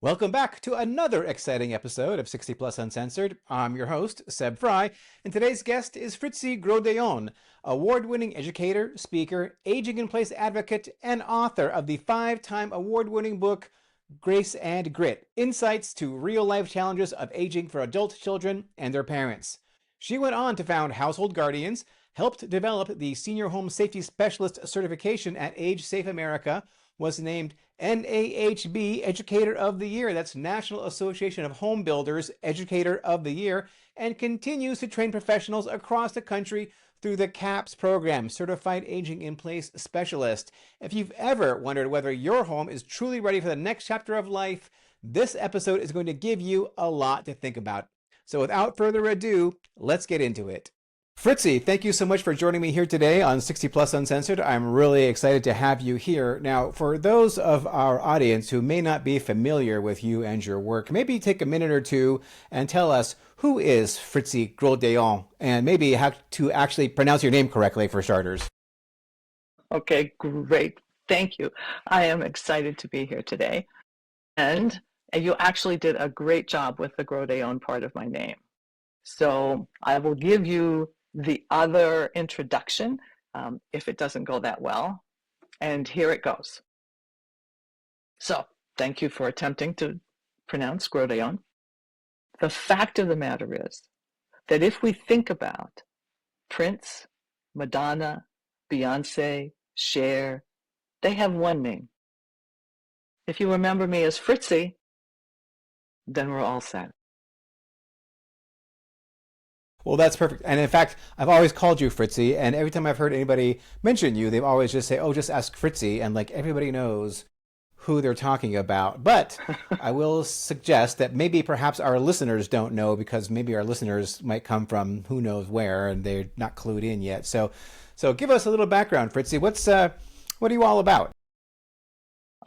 Welcome back to another exciting episode of 60 Plus Uncensored. I'm your host, Seb Fry, and today's guest is Fritzi Gros-Daillon, award-winning educator, speaker, aging in place advocate, and author of the 5-time award-winning book, Grace and Grit, Insights to Real-Life Challenges of Aging for Adult Children and Their Parents. She went on to found Household Guardians, helped develop the Senior Home Safety Specialist certification at Age Safe America, was named NAHB Educator of the Year, that's National Association of Home Builders Educator of the Year, and continues to train professionals across the country through the CAPS program, Certified Aging in Place Specialist. If you've ever wondered whether your home is truly ready for the next chapter of life, this episode is going to give you a lot to think about. So without further ado, let's get into it. Fritzi, thank you so much for joining me here today on 60 Plus Uncensored. I'm really excited to have you here. Now, for those of our audience who may not be familiar with you and your work, maybe take a minute or two and tell us who is Fritzi Gros-Daillon, and maybe how to actually pronounce your name correctly for starters. Okay, great. Thank you. I am excited to be here today. And you actually did a great job with the Gros-Déon part of my name. So I will give you the other introduction if it doesn't go that well. And here it goes. So thank you for attempting to pronounce Gros-Déon. The fact of the matter is that if we think about Prince, Madonna, Beyonce, Cher, they have one name. If you remember me as Fritzi, then we're all set. Well, that's perfect. And in fact, I've always called you Fritzi, and every time I've heard anybody mention you, they've always just say, oh, just ask Fritzi, and like everybody knows who they're talking about. But I will suggest that maybe perhaps our listeners don't know, because maybe our listeners might come from who knows where and they're not clued in yet. So give us a little background, Fritzi. What are you all about?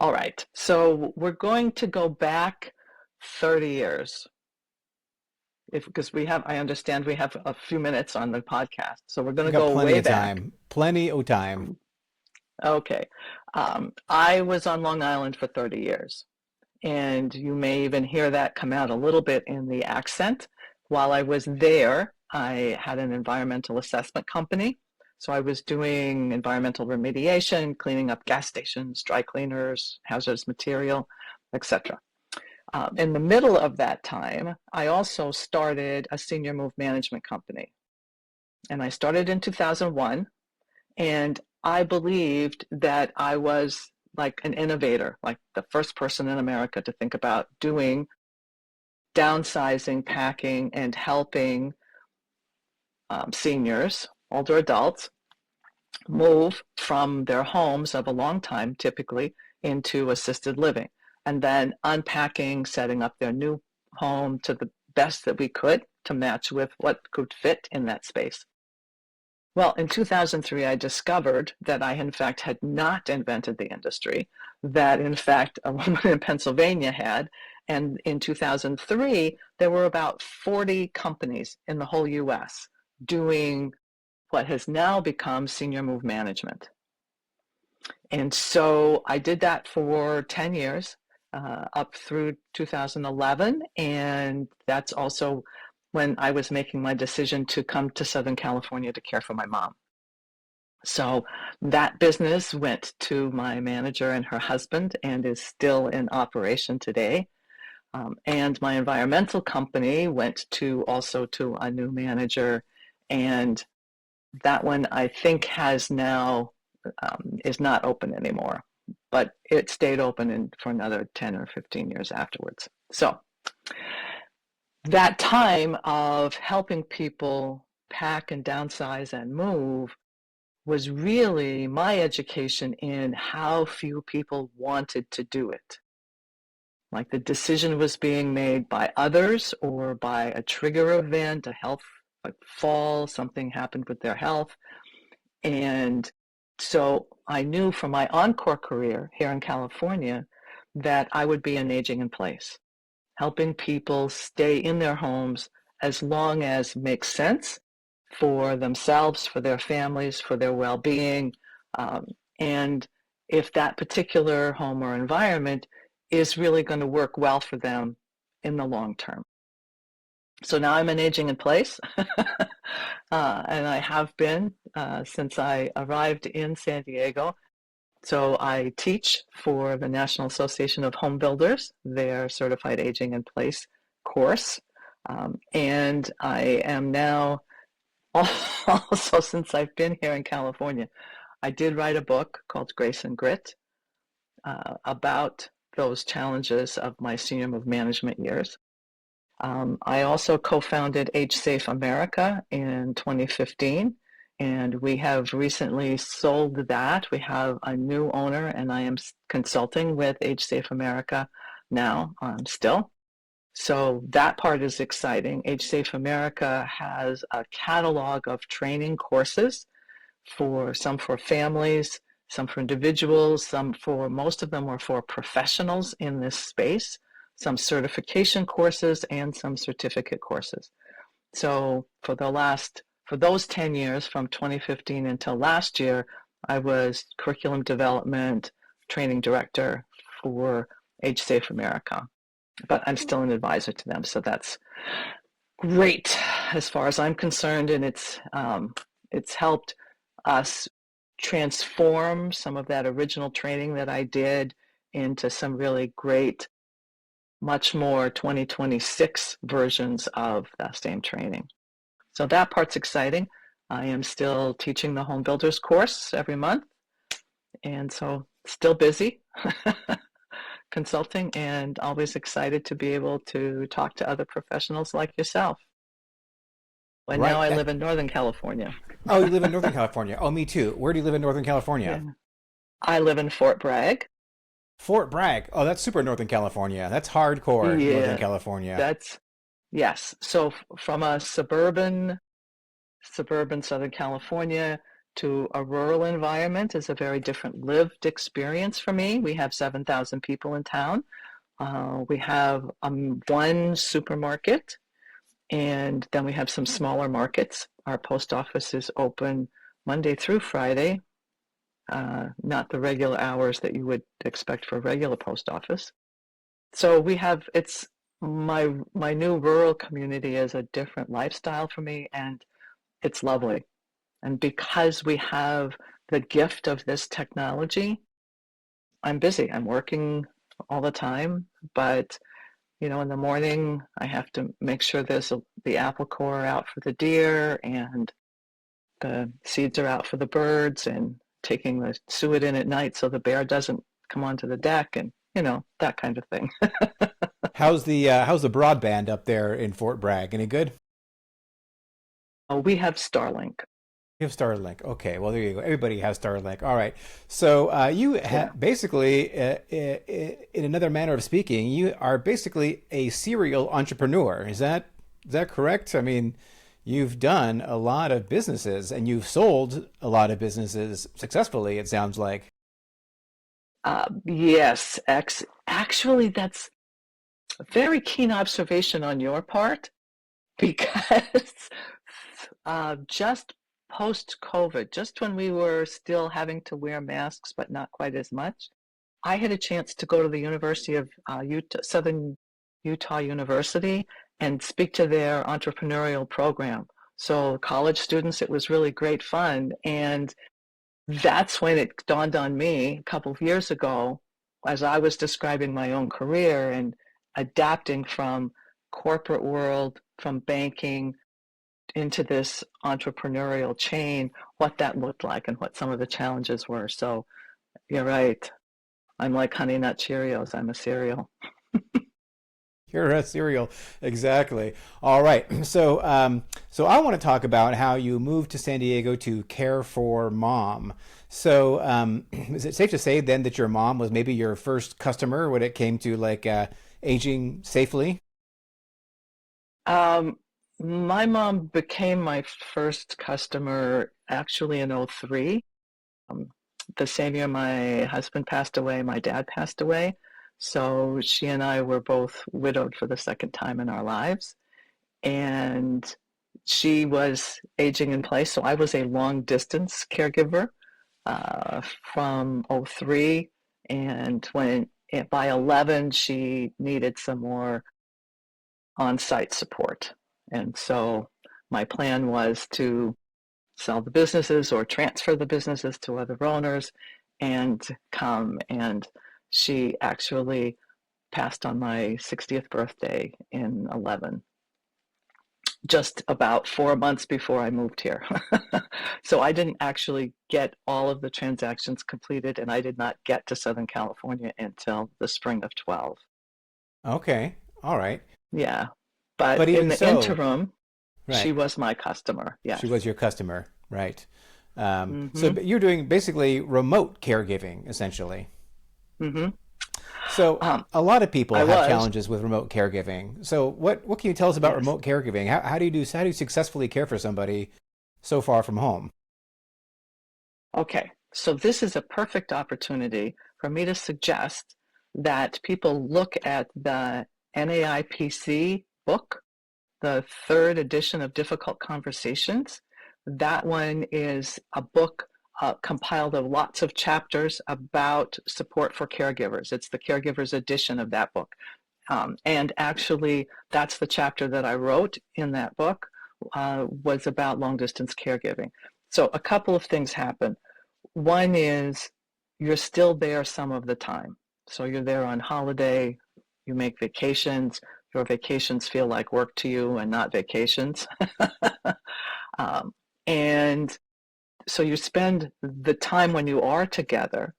All right. So we're going to go back 30 years. Because I understand we have a few minutes on the podcast. So we're going to go way back. Plenty of time. Okay. I was on Long Island for 30 years. And you may even hear that come out a little bit in the accent. While I was there, I had an environmental assessment company. So I was doing environmental remediation, cleaning up gas stations, dry cleaners, hazardous material, etc. In the middle of that time, I also started a senior move management company. And I started in 2001, and I believed that I was like an innovator, like the first person in America to think about doing downsizing, packing, and helping seniors, older adults, move from their homes of a long time, typically, into assisted living, and then unpacking, setting up their new home to the best that we could to match with what could fit in that space. Well, in 2003, I discovered that I, in fact, had not invented the industry, that, in fact, a woman in Pennsylvania had. And in 2003, there were about 40 companies in the whole U.S. doing what has now become senior move management. And so I did that for 10 years, up through 2011. And that's also when I was making my decision to come to Southern California to care for my mom. So that business went to my manager and her husband and is still in operation today. And my environmental company went also to a new manager, and that one I think has now is not open anymore, but it stayed open for another 10 or 15 years afterwards. So that time of helping people pack and downsize and move was really my education in how few people wanted to do it. Like the decision was being made by others or by a trigger event, a health fall, something happened with their health. And so I knew from my Encore career here in California that I would be an aging in place, helping people stay in their homes as long as makes sense for themselves, for their families, for their well-being. And if that particular home or environment is really going to work well for them in the long term. So now I'm in aging in place, and I have been since I arrived in San Diego. So I teach for the National Association of Home Builders, their Certified Aging in Place course. And I am now, also since I've been here in California, I did write a book called Grace and Grit about those challenges of my senior move management years. I also co-founded Age Safe America in 2015, and we have recently sold that. We have a new owner, and I am consulting with Age Safe America now still. So that part is exciting. Age Safe America has a catalog of training courses for some for families, some for individuals, most of them are for professionals in this space, some certification courses and some certificate courses. So for those 10 years, from 2015 until last year, I was curriculum development training director for Age Safe America. But I'm still an advisor to them, so that's great as far as I'm concerned, and it's helped us transform some of that original training that I did into some really great, much more 2026 versions of that same training. So that part's exciting. I am still teaching the home builders course every month, and so still busy consulting, and always excited to be able to talk to other professionals like yourself. And Right. now I live in Northern California. Oh, you live in Northern California. Oh, me too. Where do you live in Northern California? Yeah. I live in Fort Bragg. Fort Bragg. Oh, that's super Northern California. That's hardcore Northern Yeah, California. that's yes. So from a suburban Southern California to a rural environment is a very different lived experience for me. We have 7,000 people in town. We have one supermarket, and then we have some smaller markets. Our post office is open Monday through Friday, not the regular hours that you would expect for a regular post office. So it's my new rural community is a different lifestyle for me, and it's lovely. And because we have the gift of this technology, I'm busy. I'm working all the time, but in the morning I have to make sure the apple core out for the deer, and the seeds are out for the birds, and taking the suet in at night so the bear doesn't come onto the deck, and that kind of thing. How's the broadband up there in Fort Bragg? Any good? We have Starlink. You have Starlink. Okay, well there you go. Everybody has Starlink. All right. So Yeah. basically, in another manner of speaking, you are basically a serial entrepreneur. Is that correct? I mean, you've done a lot of businesses and you've sold a lot of businesses successfully. It sounds like. Yes, actually, that's a very keen observation on your part, because just post-COVID, just when we were still having to wear masks, but not quite as much, I had a chance to go to the University of Southern Utah University and speak to their entrepreneurial program. So college students, it was really great fun. And that's when it dawned on me a couple of years ago, as I was describing my own career and adapting from corporate world, from banking into this entrepreneurial chain, what that looked like and what some of the challenges were. So you're right. I'm like Honey Nut Cheerios. I'm a cereal. You're a cereal, exactly. All right. So I want to talk about how you moved to San Diego to care for mom. So, is it safe to say then that your mom was maybe your first customer when it came to like aging safely? Um, my mom became my first customer actually in '03. Um, the same year my husband passed away, my dad passed away. So she and I were both widowed for the second time in our lives. And she was aging in place. So I was a long distance caregiver from '03, and when by 11, she needed some more on-site support. And so my plan was to sell the businesses or transfer the businesses to other owners and come. And she actually passed on my 60th birthday in 11, just about 4 months before I moved here. So I didn't actually get all of the transactions completed, and I did not get to Southern California until the spring of 12. Okay. All right. Yeah. But But in even the so, interim, she right. was my customer. She Yes. was your customer, right? So Mm-hmm. you're doing basically remote caregiving, essentially. Mm-hmm. So Um, a lot of people I have was. challenges with remote caregiving. So what can you tell us about Yes. remote caregiving? How do you successfully care for somebody so far from home? Okay. So this is a perfect opportunity for me to suggest that people look at the NAIPC book, the third edition of Difficult Conversations. That one is a book compiled of lots of chapters about support for caregivers. It's the caregivers edition of that book. And actually, that's the chapter that I wrote in that book, was about long distance caregiving. So a couple of things happen. One is you're still there some of the time. So you're there on holiday, you make vacations, your vacations feel like work to you and not vacations. um, and so you spend the time when you are together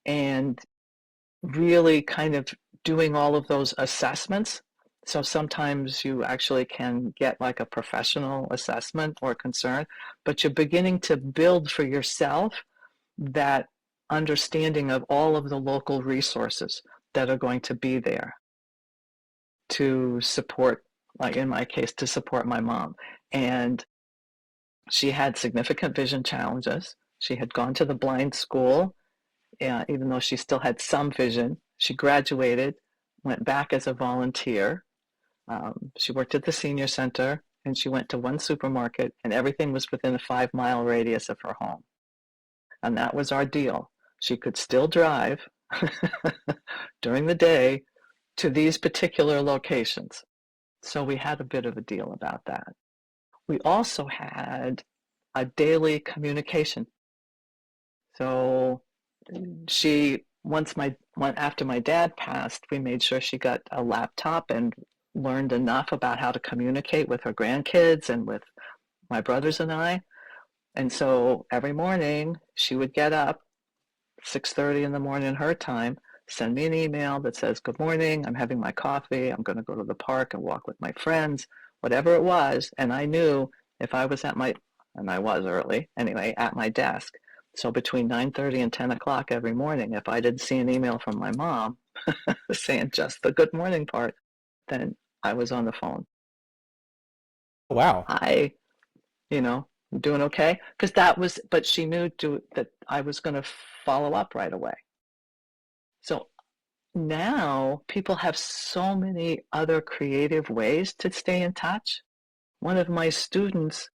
and really kind of doing all of those assessments. So sometimes you actually can get like a professional assessment or concern, but you're beginning to build for yourself that understanding of all of the local resources that are going to be there to support, like in my case, to support my mom. And she had significant vision challenges. She had gone to the blind school, even though she still had some vision. She graduated, went back as a volunteer. She worked at the senior center, and she went to one supermarket, and everything was within a 5 mile radius of her home. And that was our deal. She could still drive during the day to these particular locations. So we had a bit of a deal about that. We also had a daily communication. So she after my dad passed, we made sure she got a laptop and learned enough about how to communicate with her grandkids and with my brothers and I. And so every morning she would get up 6:30 in the morning her time, send me an email that says, "Good morning, I'm having my coffee, I'm going to go to the park and walk with my friends," whatever it was. And I knew if I was and I was early anyway, at my desk. So between 9:30 and 10 o'clock every morning, if I didn't see an email from my mom saying just the good morning part, then I was on the phone. Wow. I, you know, doing okay? Because but she knew that I was going to follow up right away. So now people have so many other creative ways to stay in touch. One of my students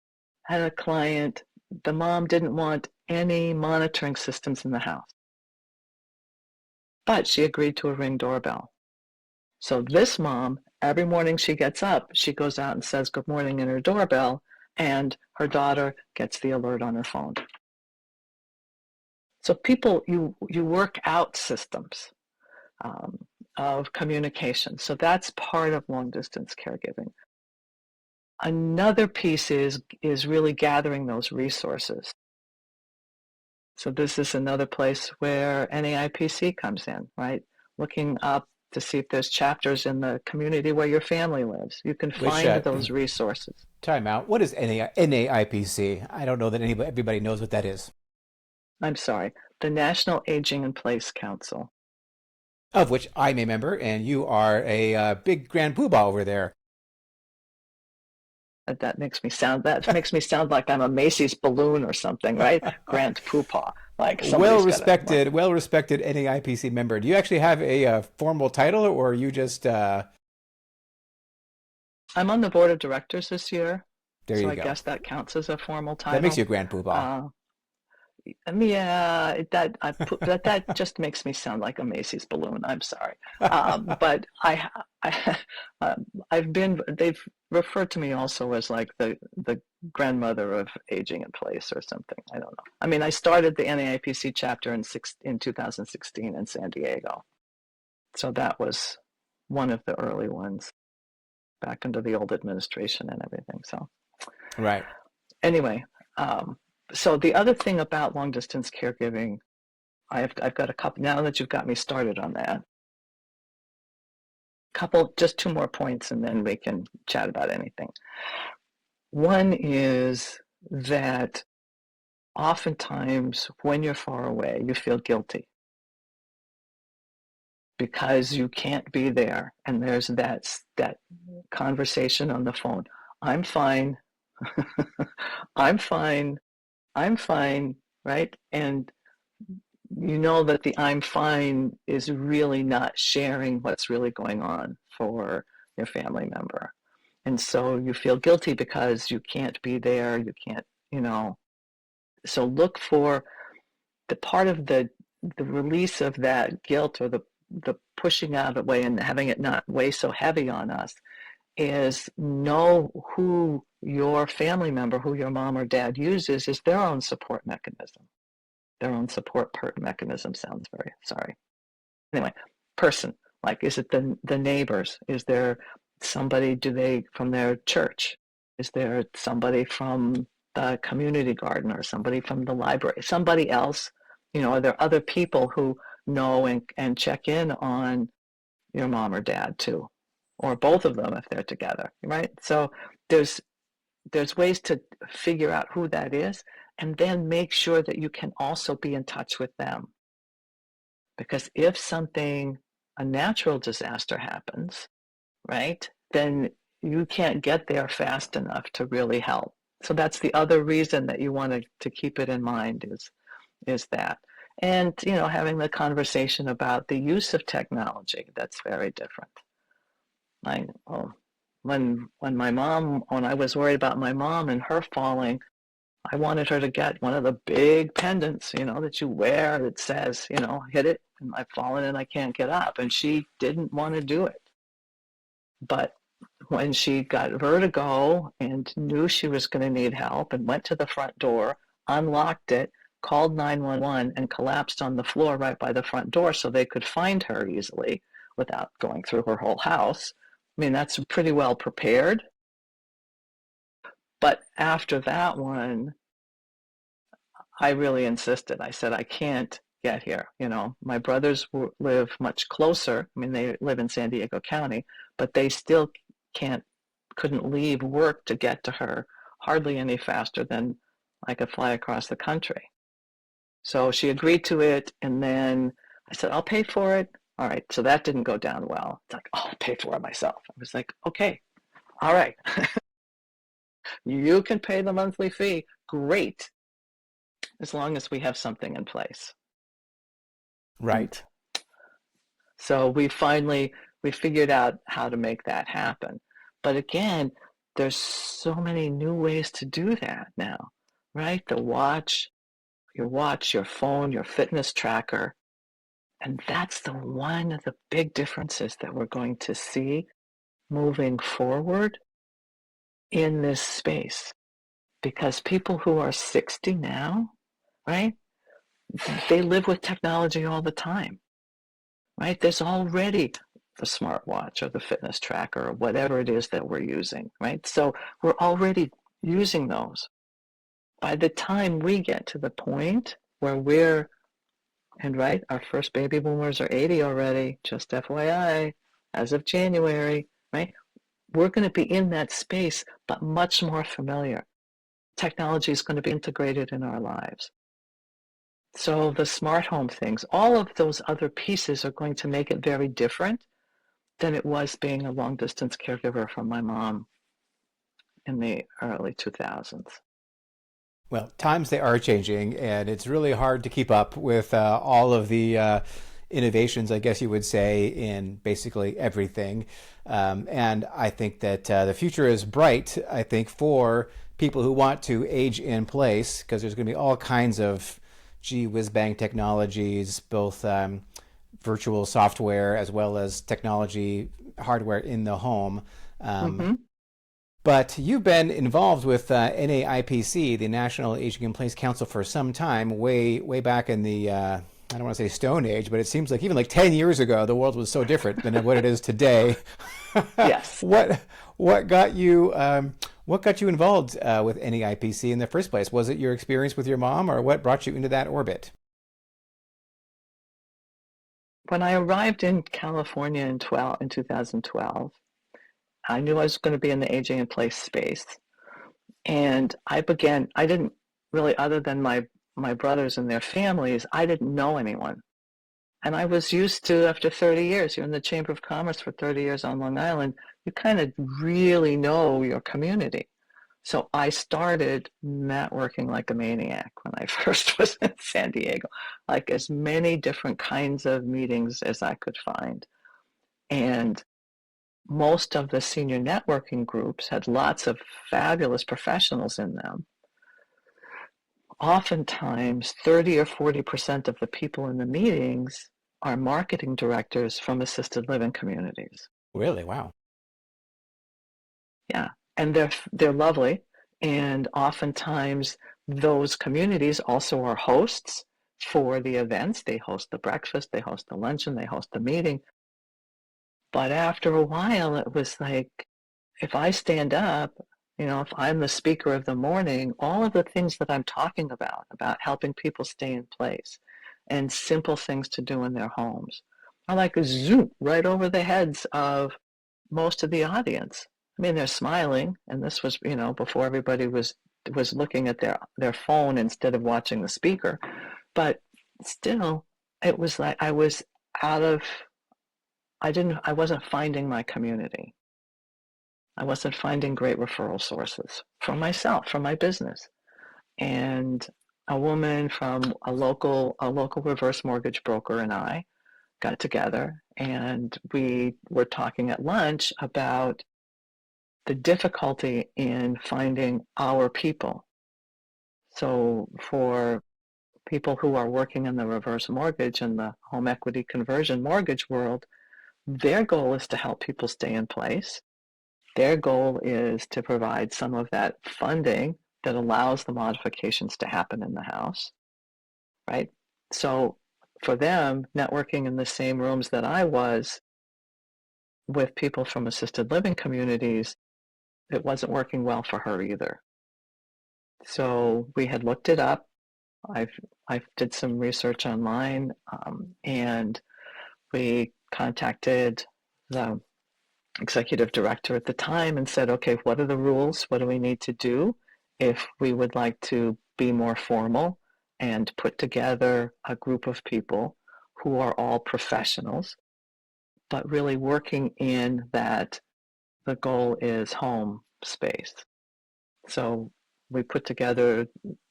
had a client, the mom didn't want any monitoring systems in the house, but she agreed to a Ring doorbell. So this mom, every morning she gets up, she goes out and says good morning in her doorbell, and her daughter gets the alert on her phone. So people, you work out systems um, of communication. So that's part of long distance caregiving. Another piece is really gathering those resources. So this is another place where NAIPC comes in, right? Looking up to see if there's chapters in the community where your family lives. You can Which find those resources. time out. What is NAIPC? I don't know that everybody knows what that is. I'm sorry, the National Aging in Place Council. Of which I'm a member, and you are a big grand poobah over there. That makes me sound like I'm a Macy's balloon or something, right? Grand Poopah, like somebody's got to. Well, Well respected NAIPC member. Do you actually have a formal title, or are you just? I'm on the board of directors this year, There so you I go. guess that counts as a formal That makes title. you a grand poobah. Uh, Yeah, that just makes me sound like a Macy's balloon. I'm sorry, but I they've referred to me also as like the grandmother of aging in place or something. I don't know. I mean, I started the NAIPC chapter in 2016 in San Diego, so that was one of the early ones back under the old administration and everything. So Right. anyway, um, so the other thing about long distance caregiving, I've got a couple now that you've got me started on that. Couple, just two more points, and then we can chat about anything. One is that oftentimes when you're far away, you feel guilty because you can't be there, and there's that conversation on the phone. I'm fine. I'm fine. I'm fine, right? And you know that the I'm fine is really not sharing what's really going on for your family member. And so you feel guilty because you can't be there, you can't, you know. So look for the part of the release of that guilt or the pushing out of the way and having it not weigh so heavy on us is know who your family member, who your mom or dad uses is their own support mechanism. Their own support mechanism sounds very sorry. Anyway, person, like is it the neighbors? Is there somebody, do they from their church? Is there somebody from the community garden or somebody from the library? Somebody else, you know, are there other people who know and check in on your mom or dad too? Or both of them if they're together, right? So there's ways to figure out who that is and then make sure that you can also be in touch with them. Because if something, a natural disaster happens, right, then you can't get there fast enough to really help. So that's the other reason that you want to keep it in mind is that. And, you know, having the conversation about the use of technology, that's very different. When I was worried about my mom and her falling, I wanted her to get one of the big pendants, you know, that you wear that says, you know, hit it and I've fallen and I can't get up. And she didn't want to do it. But when she got vertigo and knew she was going to need help and went to the front door, unlocked it, called 911 and collapsed on the floor right by the front door so they could find her easily without going through her whole house. I mean, that's pretty well prepared. But after that one, I really insisted. I said, I can't get here. You know, my brothers live much closer. I mean, they live in San Diego County, but they still couldn't leave work to get to her hardly any faster than I could fly across the country. So she agreed to it. And then I said, I'll pay for it. All right. So that didn't go down well. It's like, oh, I'll pay for it myself. I was like, okay, all right. You can pay the monthly fee. Great. As long as we have something in place. Right. So we figured out how to make that happen. But again, there's so many new ways to do that now, right? Your watch, your phone, your fitness tracker. And that's one of the big differences that we're going to see moving forward in this space. Because people who are 60 now, right, they live with technology all the time, right? There's already the smartwatch or the fitness tracker or whatever it is that we're using, right? So we're already using those. By the time we get to the point where right, our first baby boomers are 80 already, just FYI, as of January, right? We're going to be in that space, but much more familiar. Technology is going to be integrated in our lives. So the smart home things, all of those other pieces are going to make it very different than it was being a long distance caregiver for my mom in the early 2000s. Well, times they are changing, and it's really hard to keep up with all of the innovations, I guess you would say, in basically everything. And I think that the future is bright, I think, for people who want to age in place, because there's going to be all kinds of gee whiz bang technologies, both virtual software as well as technology hardware in the home. Um, Mm-hmm. but you've been involved with NAIPC, the National Aging in Place Council, for some time, way back in the I don't want to say Stone Age, but it seems like even like 10 years ago, the world was so different than what it is today. Yes. what what got you involved with NAIPC in the first place? Was it your experience with your mom, or what brought you into that orbit? When I arrived in California in 2012, I knew I was going to be in the aging in place space. And I didn't really, other than my brothers and their families, I didn't know anyone. And I was used to, after 30 years, you're in the Chamber of Commerce for 30 years on Long Island, you kind of really know your community. So I started networking like a maniac when I first was in San Diego, like as many different kinds of meetings as I could find. And most of the senior networking groups had lots of fabulous professionals in them. Oftentimes, 30 or 40% of the people in the meetings are marketing directors from assisted living communities. Really? Wow. Yeah, and they're lovely, and oftentimes those communities also are hosts for the events. They host the breakfast, they host the luncheon, they host the meeting. But after a while, it was like, if I stand up, if I'm the speaker of the morning, all of the things that I'm talking about helping people stay in place and simple things to do in their homes, are like a zoom right over the heads of most of the audience. I mean, they're smiling, and this was, before everybody was looking at their phone instead of watching the speaker. But still, it was like I was out of, I wasn't finding my community. I wasn't finding great referral sources for myself, for my business. And a woman from a local reverse mortgage broker and I got together, and we were talking at lunch about the difficulty in finding our people. So for people who are working in the reverse mortgage and the home equity conversion mortgage world, their goal is to help people stay in place. Their goal is to provide some of that funding that allows the modifications to happen in the house, right? So for them, networking in the same rooms that I was with people from assisted living communities, it wasn't working well for her either. So we had looked it up. I've I did some research online, and we contacted the executive director at the time and said, okay, what are the rules? What do we need to do if we would like to be more formal and put together a group of people who are all professionals, but really working in that the goal is home space. So we put together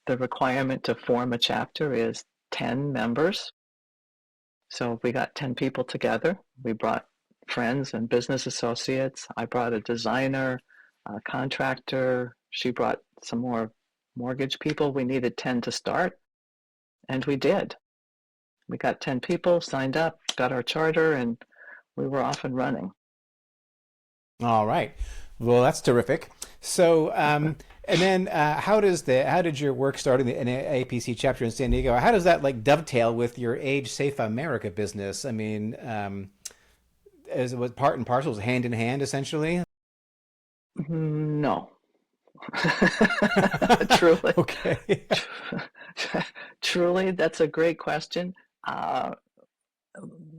the requirement to form a chapter is 10 members. So we got 10 people together. We brought friends and business associates. I brought a designer, a contractor. She brought some more mortgage people. We needed 10 to start, and we did. We got 10 people signed up, got our charter, and we were off and running. All right. Well, that's terrific. So, and then how did your work starting the NAAPC chapter in San Diego? How does that like dovetail with your Age Safe America business? I mean, is it was part and parcels, hand in hand, essentially? No. Truly. Okay. Truly, that's a great question.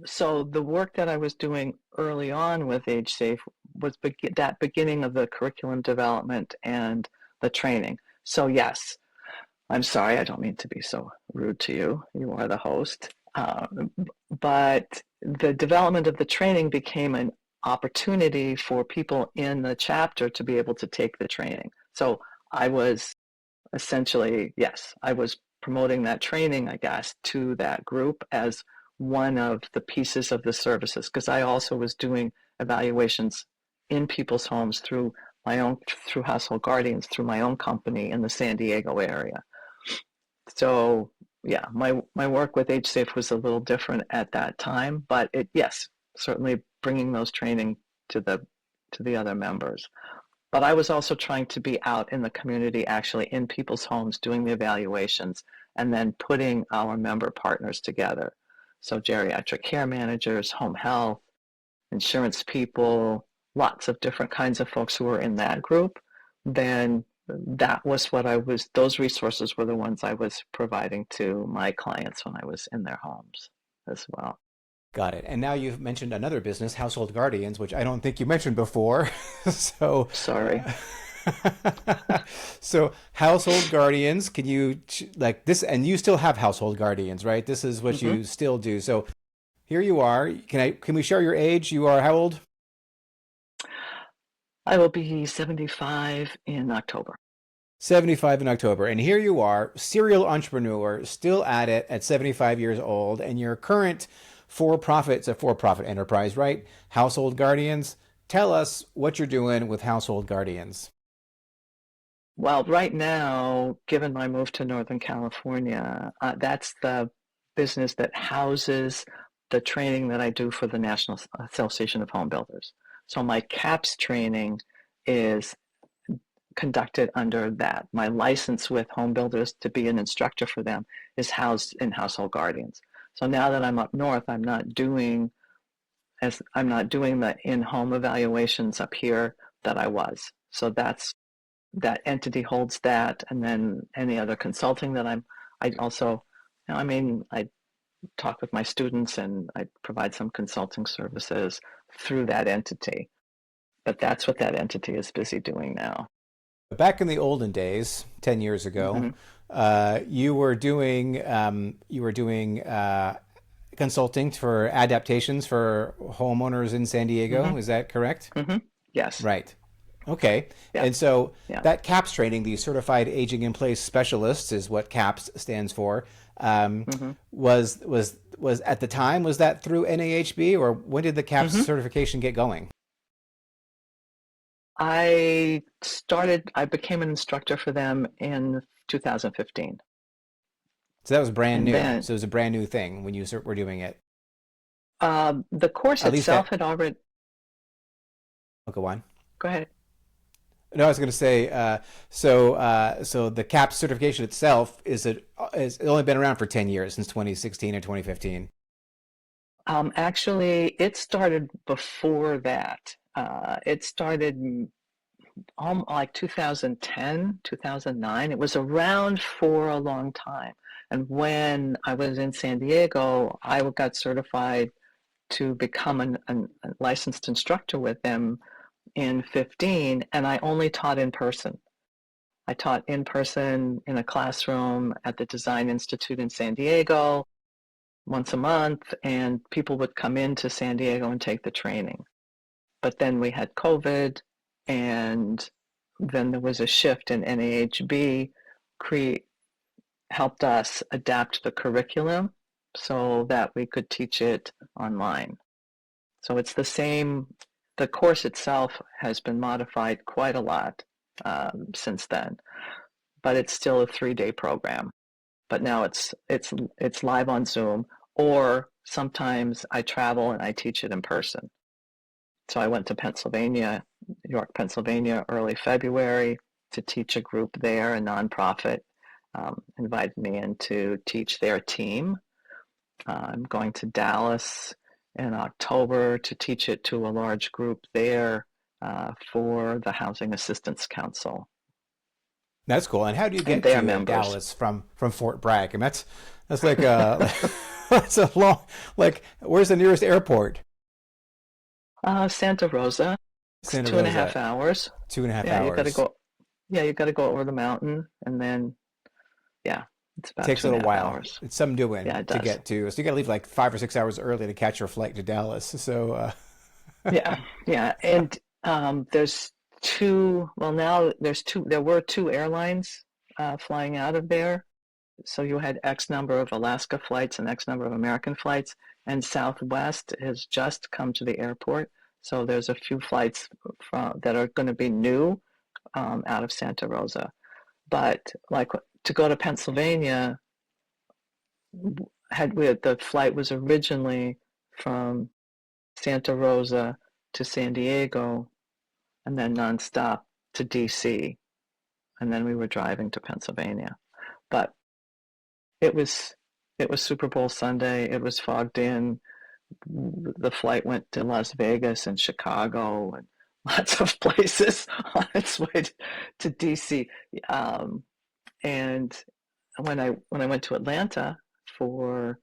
So the work that I was doing early on with Age Safe was that beginning of the curriculum development and the training. So yes, I'm sorry, I don't mean to be so rude to you. You are the host. But the development of the training became an opportunity for people in the chapter to be able to take the training. So I was essentially, yes, I was promoting that training, I guess, to that group as one of the pieces of the services, because I also was doing evaluations in people's homes through Household Guardians, through my own company in the San Diego area. So yeah, my work with HSafe was a little different at that time, but yes, certainly bringing those training to the other members. But I was also trying to be out in the community, actually in people's homes, doing the evaluations, and then putting our member partners together. So geriatric care managers, home health, insurance people, lots of different kinds of folks who were in that group. Then that was what those resources were the ones I was providing to my clients when I was in their homes as well. Got it. And now you've mentioned another business, Household Guardians, which I don't think you mentioned before. So, Sorry. so Household Guardians, can you like this? And you still have Household Guardians, right? This is what Mm-hmm. you still do. So here you are. Can we share your age? You are how old? I will be 75 in October. 75 in October. And here you are, serial entrepreneur, still at it at 75 years old, and your current for-profit, it's a for-profit enterprise, right? Household Guardians. Tell us what you're doing with Household Guardians. Well, right now, given my move to Northern California, that's the business that houses the training that I do for the National Association of Home Builders. So my CAPS training is conducted under that. My license with home builders to be an instructor for them is housed in Household Guardians. So now that I'm up north, I'm not doing the in-home evaluations up here that I was. So that entity holds that, and then any other consulting that I also, I talk with my students and I provide some consulting services through that entity. But that's what that entity is busy doing now. Back in the olden days, 10 years ago, Mm-hmm. you were doing consulting for adaptations for homeowners in San Diego. Mm-hmm. Is that correct? Mm-hmm. Yes. Right. Okay. Yeah. And so Yeah. that CAPS training, the Certified Aging in Place Specialists, is what CAPS stands for. Um, Mm-hmm. was at the time, was that through NAHB, or when did the CAPS Mm-hmm. certification get going? I became an instructor for them in 2015. So that was brand And new. then So it was a brand new thing when you were doing it. the course At least itself that. had already, Oh, go on. go ahead. No, I was going to say. So the CAPS certification itself is only been around for 10 years since 2016 or 2015. Actually, it started before that. It started like 2010, 2009. It was around for a long time. And when I was in San Diego, I got certified to become a licensed instructor with them in 15, and I only taught in person. I taught in person in a classroom at the Design Institute in San Diego once a month, and people would come into San Diego and take the training. But then we had COVID, and then there was a shift, and NAHB helped us adapt the curriculum so that we could teach it online. So it's the same, the course itself has been modified quite a lot since then, but it's still a 3-day program. But now it's live on Zoom, or sometimes I travel and I teach it in person. So I went to Pennsylvania, York, Pennsylvania, early February to teach a group there, a nonprofit, invited me in to teach their team. I'm going to Dallas in October to teach it to a large group there for the Housing Assistance Council That's cool. And how do you and get their to members. Dallas from Fort Bragg? And that's like that's a long, like, where's the nearest airport? Santa Rosa, it's Santa 2.5 Rosa, hours. 2.5 Yeah, you got to hours. go. Yeah, you got to go over the mountain, and then yeah, it's about Takes two a and a little half while. hours. It's some doing Yeah, it to does. get to. So you got to leave like 5 or 6 hours early to catch your flight to Dallas. So Yeah, yeah, and there's two. Well, now there's two. There were two airlines flying out of there. So you had X number of Alaska flights and X number of American flights, and Southwest has just come to the airport. So there's a few flights that are going to be new out of Santa Rosa. But like to go to Pennsylvania, the flight was originally from Santa Rosa to San Diego and then nonstop to DC. And then we were driving to Pennsylvania. But it was Super Bowl Sunday. It was fogged in. The flight went to Las Vegas and Chicago and lots of places on its way to DC. And when I went to Atlanta for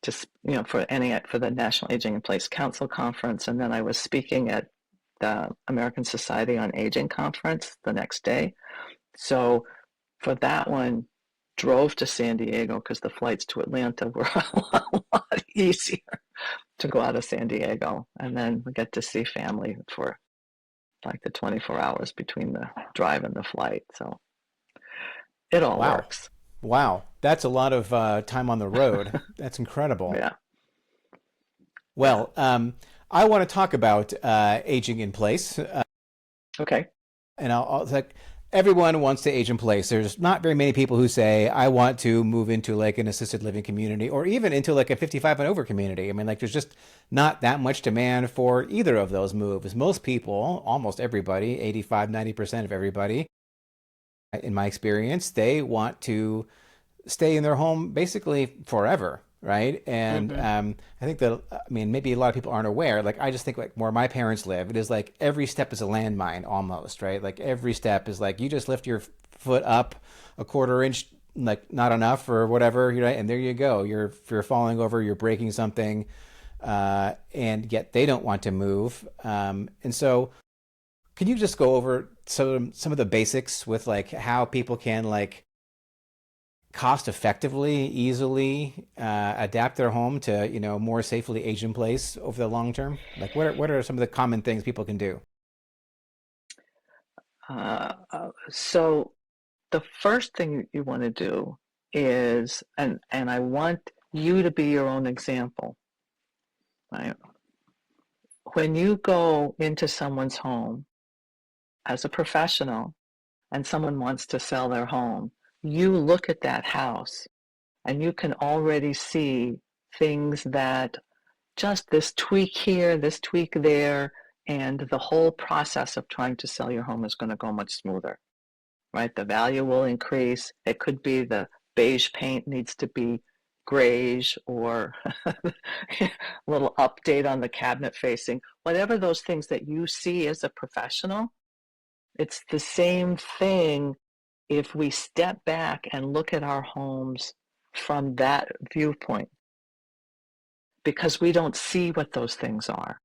for the National Aging in Place Council conference, and then I was speaking at the American Society on Aging conference the next day. So for that one, drove to San Diego because the flights to Atlanta were a lot easier to go out of San Diego, and then we get to see family for like the 24 hours between the drive and the flight. So it all Wow. works. Wow. That's a lot of time on the road. That's incredible. Yeah. Yeah. Well, I want to talk about aging in place. Okay. And I'll like everyone wants to age in place. There's not very many people who say I want to move into like an assisted living community or even into like a 55 and over community. I mean, like there's just not that much demand for either of those moves. Most people, almost everybody, 85, 90% of everybody, in my experience, they want to stay in their home basically forever, right? And Mm-hmm. I think that, I mean, maybe a lot of people aren't aware. Like, I just think like where my parents live, it is like every step is a landmine almost, right? Like every step is like you just lift your foot up a quarter inch, like not enough or whatever, you know, and there you go. You're falling over, you're breaking something, and yet they don't want to move. And so, can you just go over some of the basics with like how people can like cost effectively, easily adapt their home to, you know, more safely age in place over the long term? Like what are some of the common things people can do? So the first thing you want to do is, and I want you to be your own example, right? When you go into someone's home as a professional and someone wants to sell their home, you look at that house and you can already see things that just this tweak here, this tweak there, and the whole process of trying to sell your home is going to go much smoother, right? The value will increase. It could be the beige paint needs to be grayish or a little update on the cabinet facing, whatever those things that you see as a professional. It's the same thing if we step back and look at our homes from that viewpoint, because we don't see what those things are.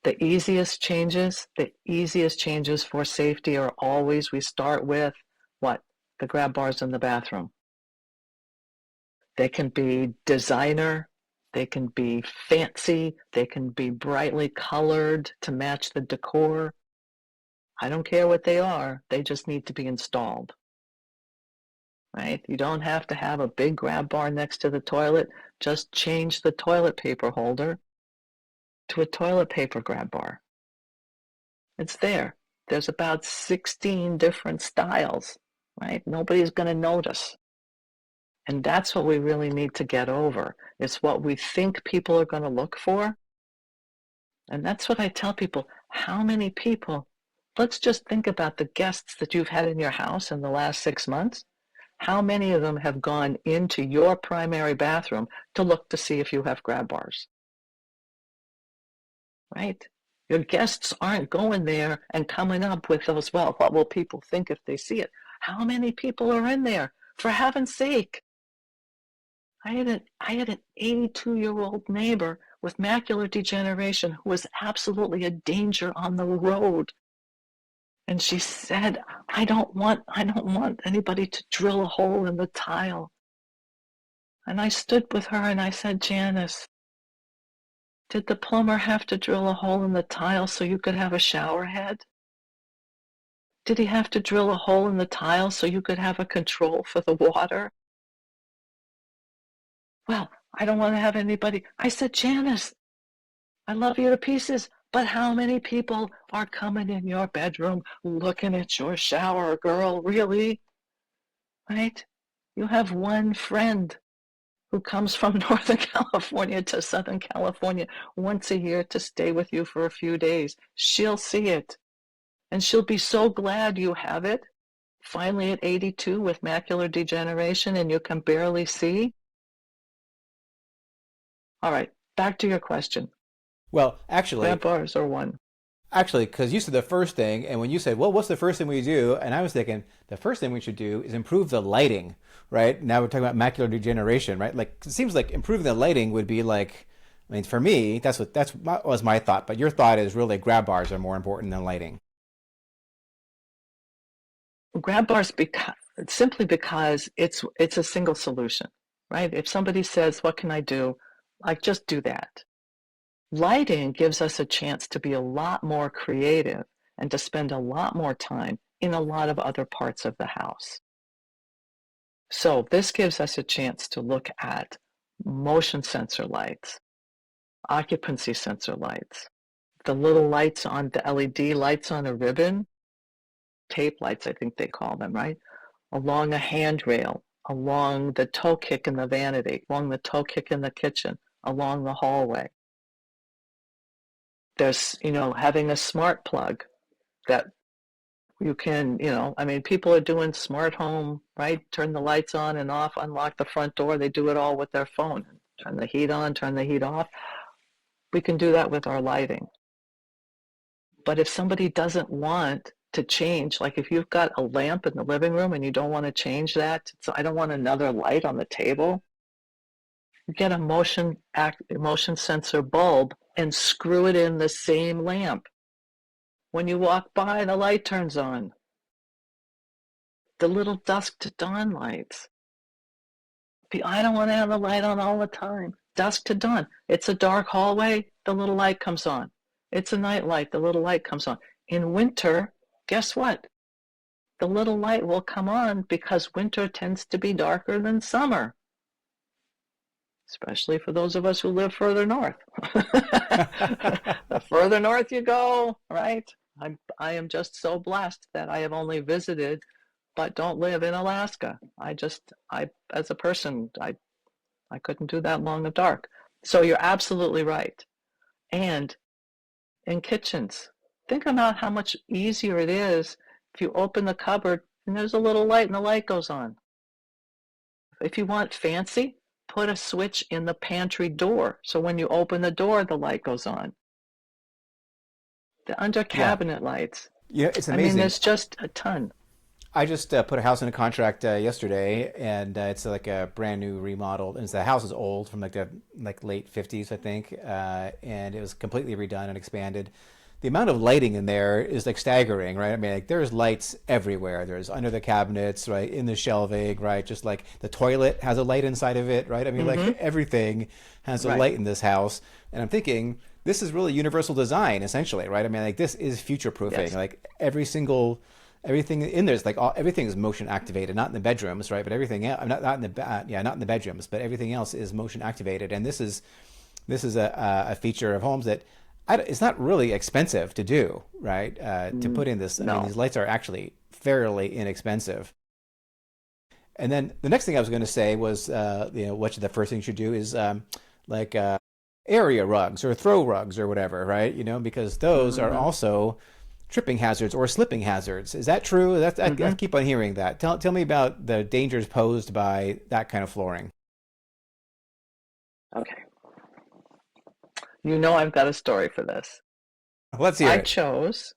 The easiest changes for safety are always, we start with what? The grab bars in the bathroom. They can be designer, they can be fancy, they can be brightly colored to match the decor. I don't care what they are, they just need to be installed. Right? You don't have to have a big grab bar next to the toilet. Just change the toilet paper holder to a toilet paper grab bar. It's there. There's about 16 different styles, right? Nobody's going to notice. And that's what we really need to get over. It's what we think people are going to look for. And that's what I tell people. How many people, let's just think about the guests that you've had in your house in the last 6 months. How many of them have gone into your primary bathroom to look to see if you have grab bars? Right? Your guests aren't going there and coming up with those, well, what will people think if they see it? How many people are in there? For heaven's sake. I had an 82-year-old neighbor with macular degeneration who was absolutely a danger on the road. And she said, I don't want anybody to drill a hole in the tile. And I stood with her and I said, Janice, did the plumber have to drill a hole in the tile so you could have a shower head? Did he have to drill a hole in the tile so you could have a control for the water? Well, I don't want to have anybody. I said, Janice, I love you to pieces, but how many people are coming in your bedroom looking at your shower, girl? Really? Right? You have one friend who comes from Northern California to Southern California once a year to stay with you for a few days. She'll see it. And she'll be so glad you have it. Finally at 82 with macular degeneration and you can barely see. All right, back to your question. Well, actually, Grab bars or one. Actually, because you said the first thing, and when you said, well, what's the first thing we do? And I was thinking, the first thing we should do is improve the lighting, right? Now we're talking about macular degeneration, right? Like, it seems like improving the lighting would be like, I mean, for me, that was my thought. But your thought is really grab bars are more important than lighting. Grab bars simply because it's a single solution, right? If somebody says, what can I do? Like, just do that. Lighting gives us a chance to be a lot more creative and to spend a lot more time in a lot of other parts of the house. So this gives us a chance to look at motion sensor lights, occupancy sensor lights, the little lights on the LED lights on a ribbon, tape lights, I think they call them, right? Along a handrail, along the toe kick in the vanity, along the toe kick in the kitchen, along the hallway. There's, having a smart plug that you can, I mean, people are doing smart home, right? Turn the lights on and off, unlock the front door. They do it all with their phone. Turn the heat on, turn the heat off. We can do that with our lighting. But if somebody doesn't want to change, like if you've got a lamp in the living room and you don't want to change that, so I don't want another light on the table, get a motion sensor bulb and screw it in the same lamp. When you walk by, the light turns on. The little dusk to dawn lights. I don't want to have the light on all the time. Dusk to dawn. It's a dark hallway, the little light comes on. It's a night light, the little light comes on. In winter, guess what? The little light will come on because winter tends to be darker than summer, especially for those of us who live further north. The further north you go, right? I am just so blessed that I have only visited but don't live in Alaska. As a person, I couldn't do that long of dark. So you're absolutely right. And in kitchens, think about how much easier it is if you open the cupboard and there's a little light and the light goes on. If you want fancy, put a switch in the pantry door. So when you open the door, the light goes on. The under Yeah. cabinet lights. It's I mean, amazing. there's just a ton. I just put a house in a contract yesterday, and it's like a brand new remodel. And the house is old from like the late 50s, I think, and it was completely redone and expanded. The amount of lighting in there is like staggering, right? I mean, like there's lights everywhere. There's under the cabinets, right, in the shelving, right? Just like the toilet has a light inside of it, right? I mean, like everything has a Right. light in this house. And I'm thinking this is really universal design, essentially, right? I mean, like this is future proofing. Yes. Like everything in there is like everything is motion activated, not in the bedrooms, right? But everything else, not in the not in the bedrooms, but everything else is motion activated. And this is a feature of homes that it's not really expensive to do, right? To put in this, I mean, No. these lights are actually fairly inexpensive. And then the next thing I was going to say was, what the first thing you should do is like area rugs or throw rugs or whatever, right? Because those are also tripping hazards or slipping hazards. Is that true? I keep on hearing that. Tell me about the dangers posed by that kind of flooring. Okay. You know I've got a story for this. Let's hear I it. chose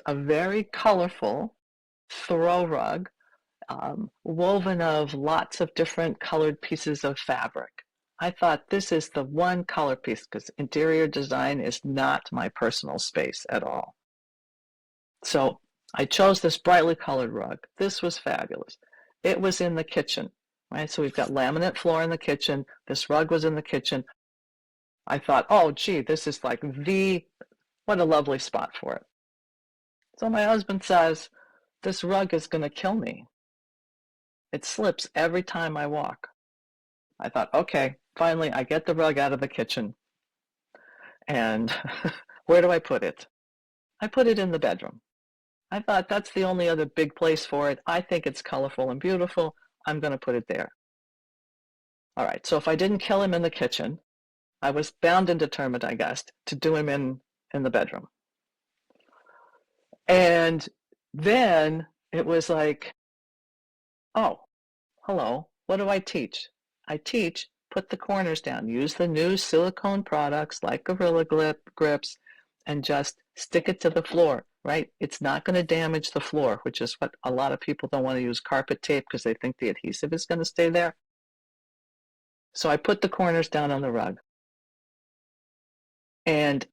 a very colorful throw rug, woven of lots of different colored pieces of fabric. I thought this is the one color piece because interior design is not my personal space at all. So I chose this brightly colored rug. This was fabulous. It was in the kitchen, right? So we've got laminate floor in the kitchen. This rug was in the kitchen. I thought, oh, gee, this is like what a lovely spot for it. So my husband says, this rug is going to kill me. It slips every time I walk. I thought, okay, finally I get the rug out of the kitchen. And where do I put it? I put it in the bedroom. I thought that's the only other big place for it. I think it's colorful and beautiful. I'm going to put it there. All right, so if I didn't kill him in the kitchen, I was bound and determined, I guess, to do him in the bedroom. And then it was like, oh, hello, what do I teach? I teach put the corners down, use the new silicone products like Gorilla Grips, and just stick it to the floor, right? It's not going to damage the floor, which is what a lot of people don't want to use carpet tape because they think the adhesive is going to stay there. So I put the corners down on the rug. And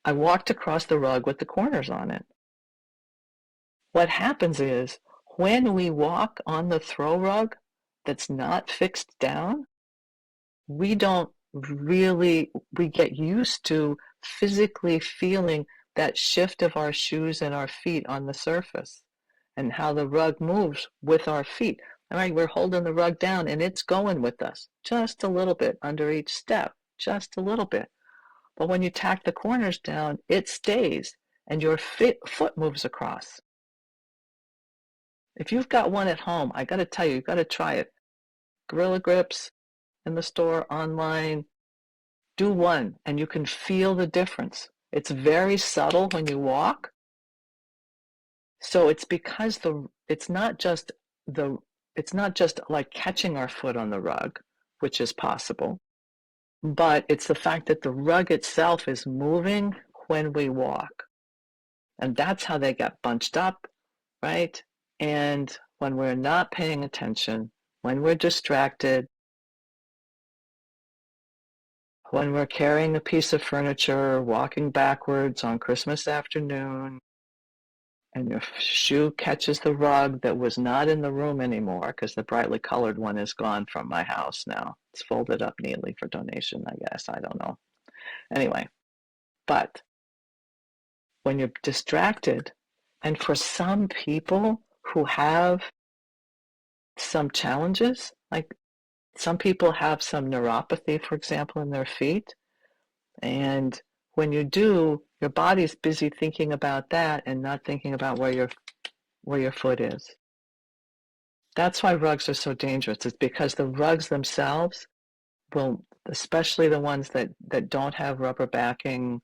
I walked across the rug with the corners on it. What happens is when we walk on the throw rug that's not fixed down, we don't really, we get used to physically feeling that shift of our shoes and our feet on the surface and how the rug moves with our feet. All right, we're holding the rug down and it's going with us just a little bit under each step, just a little bit. But when you tack the corners down, it stays and your foot moves across. If you've got one at home, I got to tell you, you've got to try it. Gorilla Grips in the store, online, do one and you can feel the difference. It's very subtle when you walk. So it's because it's not just like catching our foot on the rug, which is possible, but it's the fact that the rug itself is moving when we walk. And that's how they get bunched up, right? And when we're not paying attention, when we're distracted, when we're carrying a piece of furniture, walking backwards on Christmas afternoon, and your shoe catches the rug that was not in the room anymore because the brightly colored one is gone from my house now. It's folded up neatly for donation, I guess. I don't know. Anyway, but when you're distracted, and for some people who have some challenges, like some people have some neuropathy, for example, in their feet, and when you do, your body's busy thinking about that and not thinking about where your foot is. That's why rugs are so dangerous. It's because the rugs themselves will, especially the ones that don't have rubber backing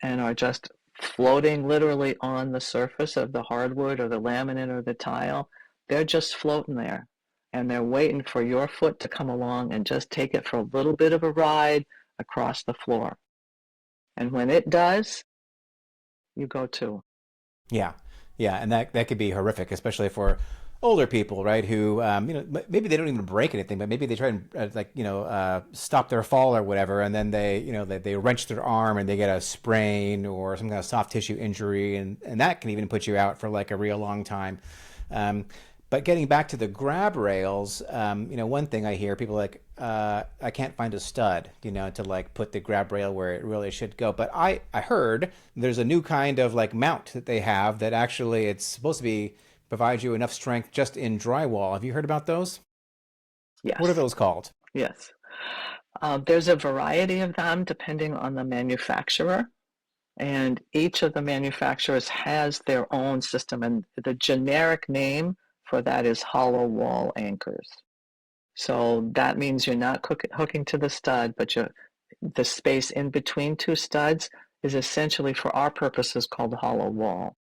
and are just floating literally on the surface of the hardwood or the laminate or the tile, they're just floating there. And they're waiting for your foot to come along and just take it for a little bit of a ride across the floor. And when it does, you go too. Yeah, yeah, and that could be horrific, especially for older people, right? Who maybe they don't even break anything, but maybe they try and stop their fall or whatever, and then they wrench their arm and they get a sprain or some kind of soft tissue injury, and that can even put you out for like a real long time. But getting back to the grab rails, one thing I hear people like, I can't find a stud, to like put the grab rail where it really should go. But I heard there's a new kind of like mount that they have that actually it's supposed to provide you enough strength just in drywall. Have you heard about those? Yes. What are those called? Yes. There's a variety of them depending on the manufacturer. And each of the manufacturers has their own system. And the generic name for that is hollow wall anchors. So that means you're not hooking to the stud, but the space in between two studs is essentially, for our purposes, called the hollow wall.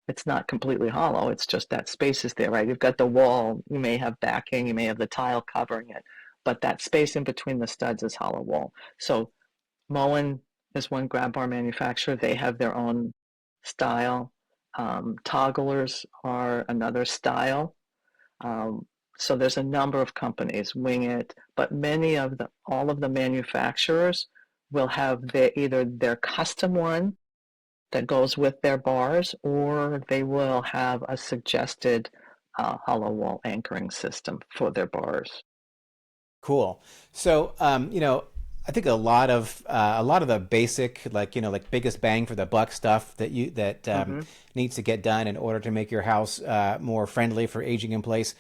It's not completely hollow. It's just that space is there, right? You've got the wall. You may have backing. You may have the tile covering it. But that space in between the studs is hollow wall. So Moen is one grab bar manufacturer. They have their own style. Togglers are another style. So there's a number of companies, Wing It, but all of the manufacturers will have either their custom one that goes with their bars, or they will have a suggested hollow wall anchoring system for their bars. Cool. So, I think a lot of the basic, like biggest bang for the buck stuff that needs to get done in order to make your house more friendly for aging in place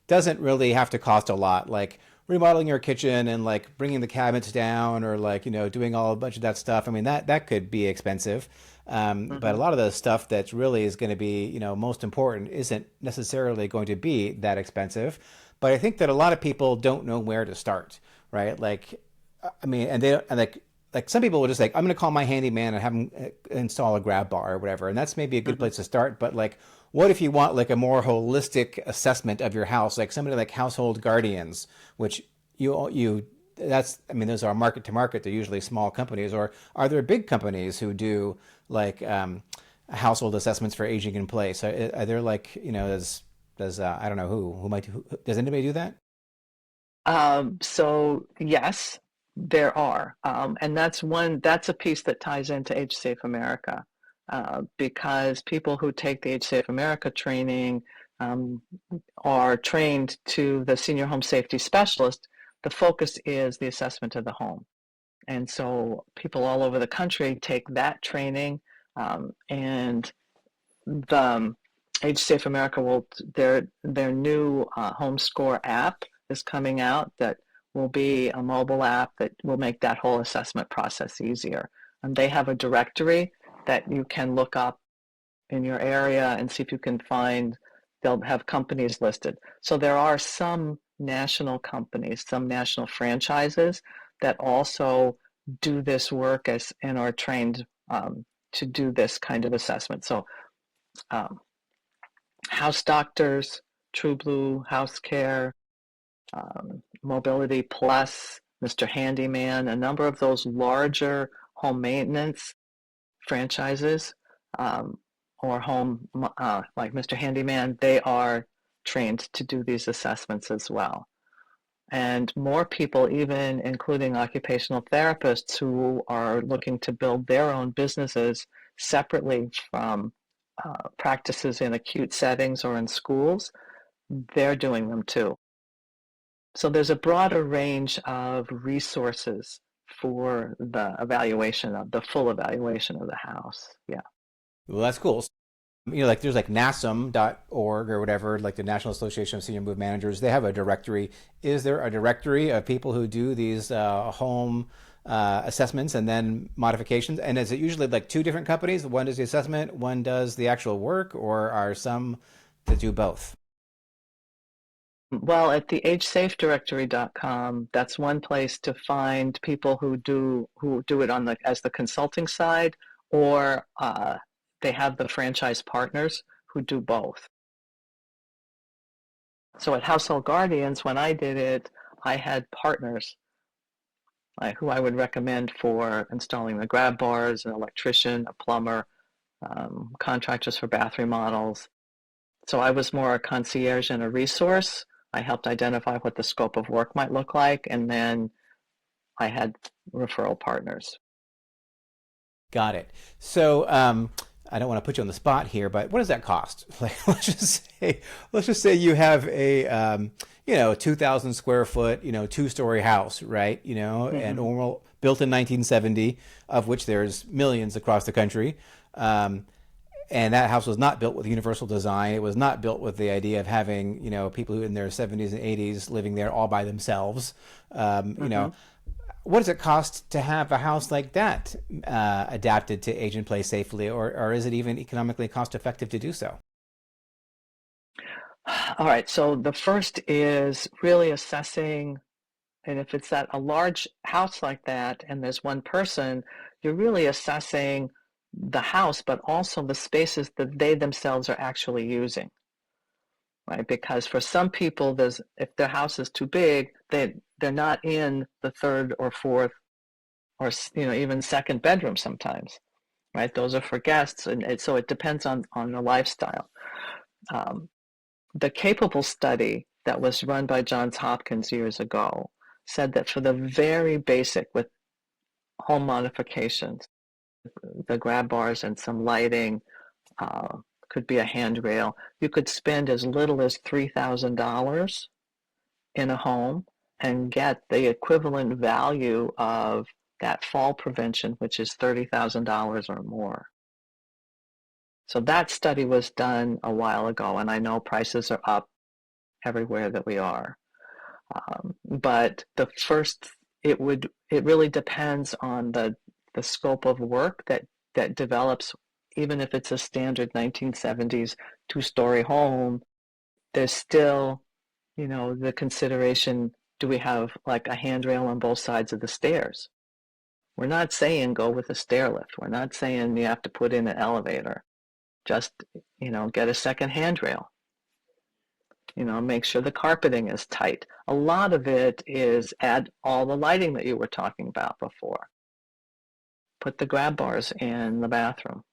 doesn't really have to cost a lot. Like remodeling your kitchen and like bringing the cabinets doing a bunch of that stuff. I mean, that could be expensive. But a lot of the stuff that really is going to be, most important isn't necessarily going to be that expensive. but I think that a lot of people don't know where to start, right? Like, I mean, and they and like some people will just like, I'm going to call my handyman and have him install a grab bar or whatever, and that's maybe a good Mhm. place to start. But like, what if you want like a more holistic assessment of your house, like somebody like Household Guardians, which you that's I mean those are market to market. They're usually small companies, or are there big companies who do like household assessments for aging in place? Are there like does I don't know who does anybody do that? So yes, there are, and that's a piece that ties into Age Safe America, because people who take the Age Safe America training um, are trained to the senior home safety specialist. The focus is the assessment of the home, and so people all over the country take that training, and the Age Safe America will their new home score app is coming out that will be a mobile app that will make that whole assessment process easier. And they have a directory that you can look up in your area and see if you can find. They'll have companies listed. So there are some national companies, some national franchises that also do this work as and are trained to do this kind of assessment. So um, House Doctors, True Blue, House Care, Mobility Plus, Mr. Handyman, a number of those larger home maintenance franchises um, or home like Mr. Handyman, they are trained to do these assessments as well. And more people, even including occupational therapists who are looking to build their own businesses separately from practices in acute settings or in schools, they're doing them too. So there's a broader range of resources for the full evaluation of the house. Yeah. Well, that's cool. Like there's like NASM.org or whatever, like the National Association of Senior Move Managers. They have a directory. Is there a directory of people who do these home assessments and then modifications? And is it usually like two different companies? One does the assessment, one does the actual work, or are some that do both? Well, at the agesafedirectory.com, that's one place to find people who do it on the as the consulting side, or they have the franchise partners who do both. So at Household Guardians, when I did it, I had partners who I would recommend for installing the grab bars, an electrician, a plumber, contractors for bath remodels. So I was more a concierge and a resource. I helped identify what the scope of work might look like, and then I had referral partners. Got it. So I don't want to put you on the spot here, but what does that cost? Like, let's just say you have a 2,000 square foot, 2-story house, right? And Mm-hmm. normal built in 1970, of which there's millions across the country. Um, and that house was not built with universal design. It was not built with the idea of having, people who in their 70s and 80s living there all by themselves. Mm-hmm. What does it cost to have a house like that adapted to age and play safely, or is it even economically cost effective to do so? All right. So the first is really assessing, and if it's at a large house like that and there's one person, you're really assessing the house, but also the spaces that they themselves are actually using, right? Because for some people, if their house is too big, they're not in the third or fourth or even second bedroom sometimes, right? Those are for guests, and so it depends on the lifestyle. Um, the Capable study that was run by Johns Hopkins years ago said that for the very basic with home modifications, the grab bars and some lighting, uh, could be a handrail, you could spend as little as $3,000 in a home and get the equivalent value of that fall prevention, which is $30,000 or more. So that study was done a while ago, and I know prices are up everywhere that we are. But it really depends on the scope of work that develops. Even if it's a standard 1970s 2-story home, there's still the consideration, do we have like a handrail on both sides of the stairs? We're not saying go with a stair lift. We're not saying you have to put in an elevator. Just, get a second handrail. Make sure the carpeting is tight. A lot of it is add all the lighting that you were talking about before. Put the grab bars in the bathroom.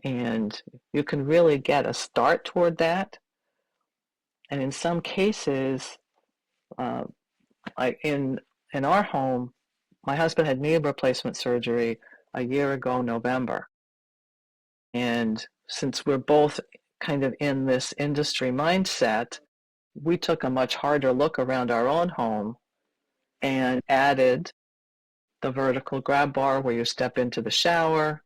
And you can really get a start toward that. And in some cases, like in our home, my husband had knee replacement surgery a year ago, November. And since we're both kind of in this industry mindset, we took a much harder look around our own home and added the vertical grab bar where you step into the shower,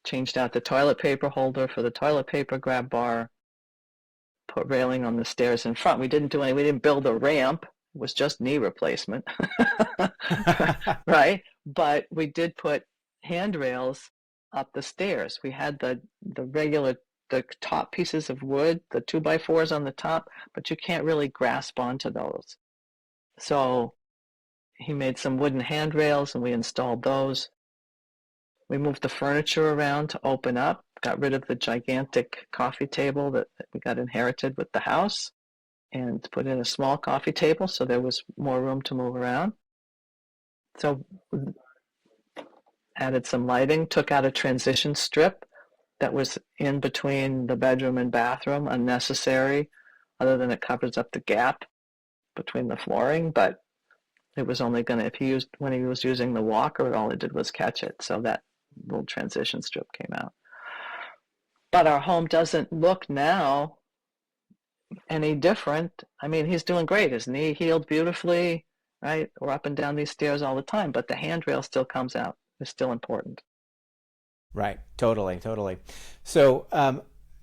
changed out the toilet paper holder for the toilet paper grab bar, put railing on the stairs in front. We didn't build a ramp. It was just knee replacement, right? But we did put handrails up the stairs. We had the top pieces of wood, the 2x4s on the top, but you can't really grasp onto those. So he made some wooden handrails and we installed those. We moved the furniture around to open up, got rid of the gigantic coffee table that we got inherited with the house, and put in a small coffee table so there was more room to move around. So added some lighting, took out a transition strip that was in between the bedroom and bathroom, unnecessary, other than it covers up the gap between the flooring, but it was only going to, when he was using the walker, all it did was catch it. So that little transition strip came out. But our home doesn't look now any different. I mean, he's doing great. His knee healed beautifully, right? We're up and down these stairs all the time, but the handrail still comes out. It's still important. Right. Totally. So,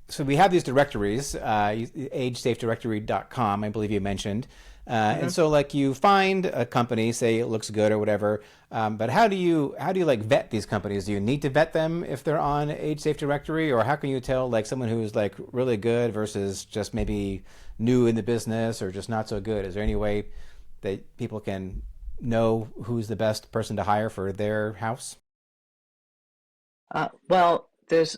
so we have these directories, agesafedirectory.com, I believe you mentioned. And so like you find a company, say it looks good or whatever, but how do you like vet these companies? Do you need to vet them if they're on Age Safe Directory, or how can you tell like someone who's like really good versus just maybe new in the business or just not so good? Is there any way that people can know who's the best person to hire for their house? Well, there's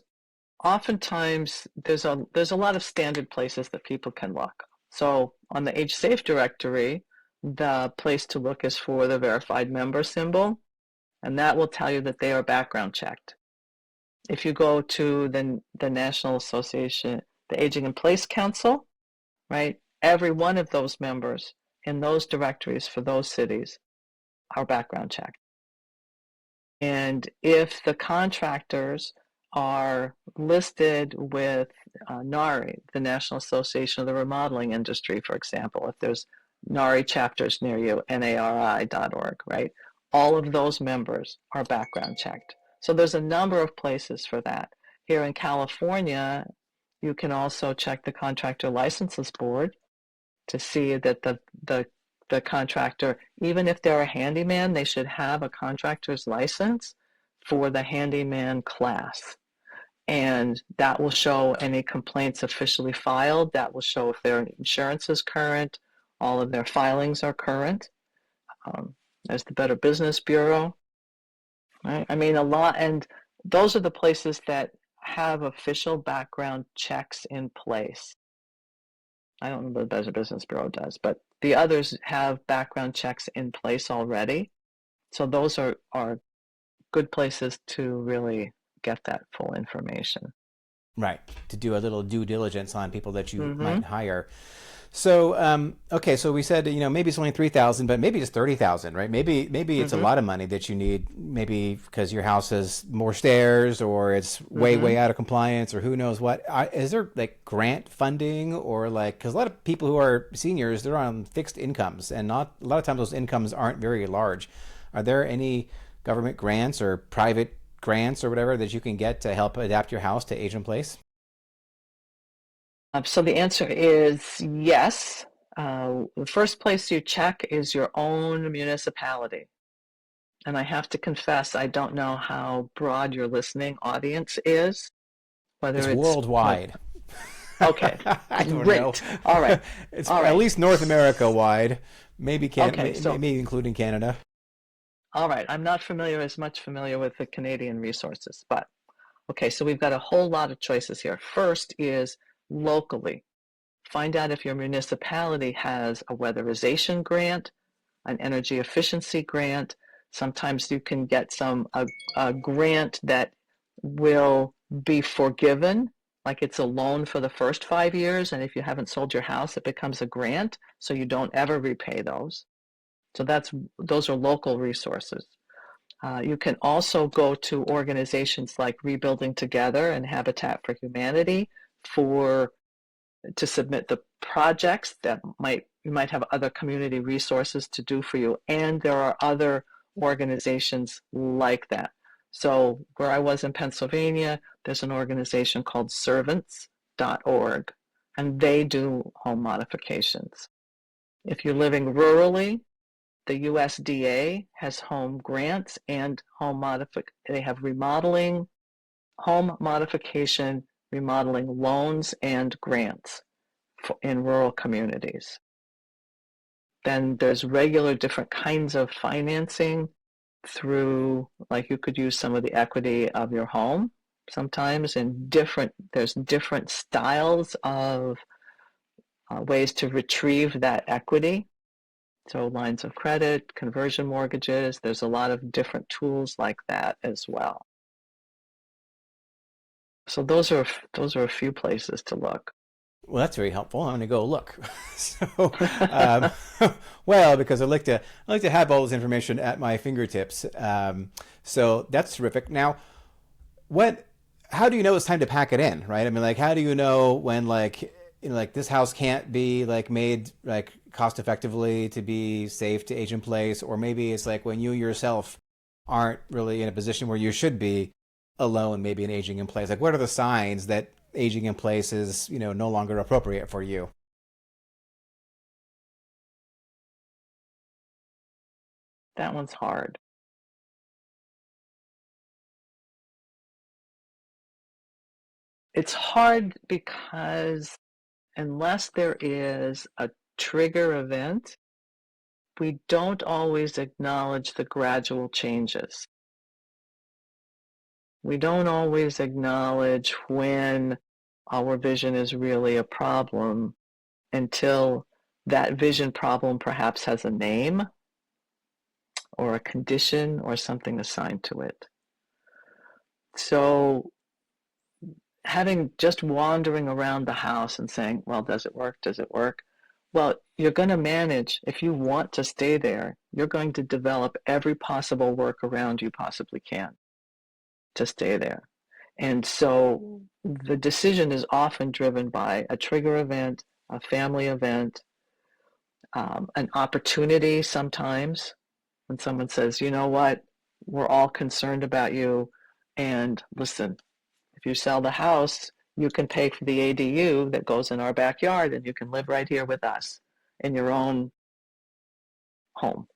oftentimes there's a lot of standard places that people can look. So on the Age Safe directory, the place to look is for the verified member symbol, and that will tell you that they are background checked. If you go to the National Association, the Aging in Place Council, right, every one of those members in those directories for those cities are background checked. And if the contractors are listed with NARI, the National Association of the Remodeling Industry, for example, if there's NARI chapters near you, NARI.org, right? All of those members are background checked. So there's a number of places for that. Here in California, you can also check the Contractor Licenses Board to see that the contractor, even if they're a handyman, they should have a contractor's license for the handyman class. And that will show any complaints officially filed. That will show if their insurance is current, all of their filings are current. There's the Better Business Bureau, right? I mean, a lot, and those are the places that have official background checks in place. I don't know what the Better Business Bureau does, but the others have background checks in place already. So those are good places to really get that full information. Right. To do a little due diligence on people that you Mm-hmm. might hire. So, okay, so we said, maybe it's only 3,000, but maybe just 30,000, right? Maybe it's a lot of money that you need, maybe because your house has more stairs or it's way out of compliance or who knows what. Is there like grant funding or like, because a lot of people who are seniors, they're on fixed incomes and not a lot of times those incomes aren't very large. Are there any government grants or private grants or whatever that you can get to help adapt your house to age in place? So the answer is yes. The first place you check is your own municipality. And I have to confess, I don't know how broad your listening audience is, whether It's it's like, worldwide. Okay, I don't know. great. All right, It's all at right. least North America wide, maybe Okay, so maybe including Canada. all right, I'm not as much familiar with the Canadian resources, but okay, so we've got a whole lot of choices here. First is locally. Find out if your municipality has a weatherization grant, an energy efficiency grant. Sometimes you can get a grant that will be forgiven, like it's a loan for the first 5 years, and if you haven't sold your house, it becomes a grant, so you don't ever repay those. So those are local resources. You can also go to organizations like Rebuilding Together and Habitat for Humanity to submit the projects that you might have other community resources to do for you, and there are other organizations like that. So where I was in Pennsylvania, there's an organization called servants.org, and they do home modifications. If you're living rurally, the USDA has home grants and they have home modification, remodeling loans and grants in rural communities. Then there's regular different kinds of financing through, like you could use some of the equity of your home sometimes, and there's different styles of ways to retrieve that equity. So lines of credit, conversion mortgages, there's a lot of different tools like that as well. So those are a few places to look. Well, that's very helpful. I'm going to go look. So, um, well, because I like to have all this information at my fingertips. So that's terrific. Now, what? How do you know it's time to pack it in? Right? I mean, like, how do you know when, like, like this house can't be like made like cost effectively to be safe to age in place, or maybe it's like when you yourself aren't really in a position where you should be alone, maybe in aging in place. Like, what are the signs that aging in place is, no longer appropriate for you? That one's hard. It's hard because unless there is a trigger event, we don't always acknowledge the gradual changes. We don't always acknowledge when our vision is really a problem until that vision problem perhaps has a name or a condition or something assigned to it. So having just wandering around the house and saying, well, does it work? Does it work? Well, you're going to manage, if you want to stay there, you're going to develop every possible workaround you possibly can to stay there. And so the decision is often driven by a trigger event, a family event, an opportunity sometimes when someone says, you know what, we're all concerned about you. And listen, if you sell the house, you can pay for the ADU that goes in our backyard and you can live right here with us in your own home,